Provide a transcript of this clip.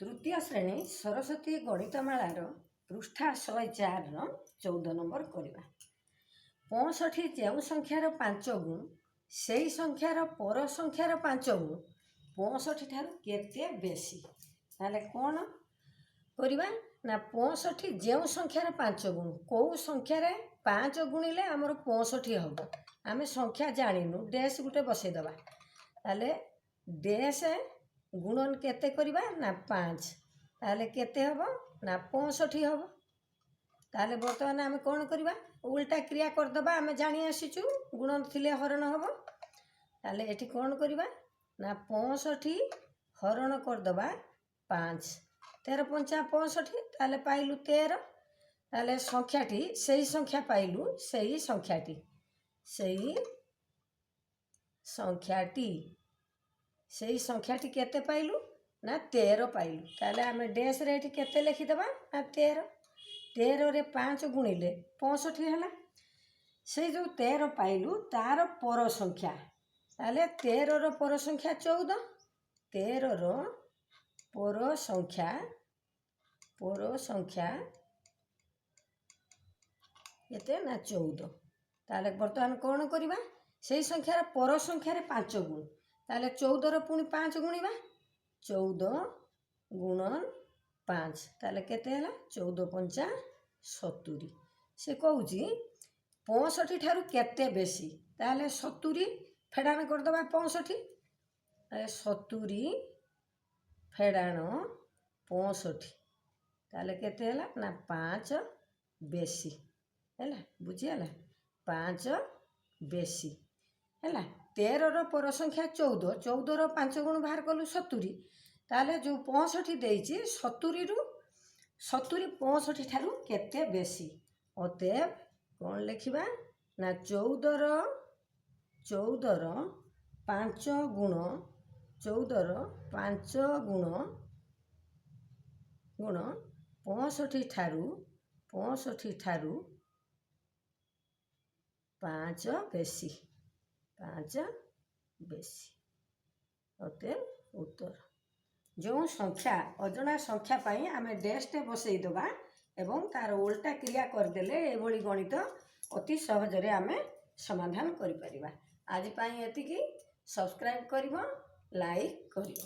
तृतीय श्रेणी सरस्वती गणितमालार पृष्ठा 104 14 नंबर करवा। 65 जो संख्यार 5 गुण से संख्यार पर संख्यार 5 गुण 65 ठार केते बेसी ताले कौन करवा ना 65 जो संख्यार 5 गुण कौ संख्यार 5 गुणिले आमर 65 हम आम संख्या जानिनु डैश गुटे बसईदबा ताले डैश गुणन केते करवा ना 5 ताले केते हबो ना 65 हबो। ताले बर्तमान आम कौन करवा उल्टा क्रिया करदबा आम जानी आसीचु गुणन थिले हरण हबो। ताले एठी कौन करवा ना 65 हरण करदबा 5 13 पंचा 65 ताले पाइलु 13 ताले संख्याटी सही संख्या पाइलु सही संख्याटी केते पाइलु ना 13 पाइलु ताले आम डैश रे एठी केते लिखिदबा ना 13 13 रे 5 गुणिले 65 हैला से जो 13 पाइलु तार पर संख्या ताले 13 रो पर संख्या 14 13 रो पर संख्या केते ना 14 ताले बर्तमान कौन करवा से संख्यार पर संख्यार 5 गुण ताले 14 रो पुणी 5 गुणिबा 14 गुणन 5 ताले केते हैला 14 पंचा 70 से कहूची 65 ठारू केते बेसी ताले 70 फेडाण करदबा 65 70 फेडाण 65 ताले केते हैला ना 5 बेसी हैला बुझियाला 5 बेसी हैला 13 रो पर संख्या 14 14 रो 5 गुण बाहर कलु 70 ताले जो 65 देइची 70 रु 70 65 ठारू केते बेसी अतएव कौन लिखिबा ना 14 रो 5 गुण 14 रो 5 गुण 65 ठारू 5 बेसी अतएव उत्तर जो संख्या अजଣା संख्या पाई आमे डैशटे बसईदबा एवं तार उल्टा क्रिया करदेले एभली गणित अति सहजरे आमे समाधान करि परिबा। आज पाई एतिकी सब्सक्राइब करिवो लाइक करिवो।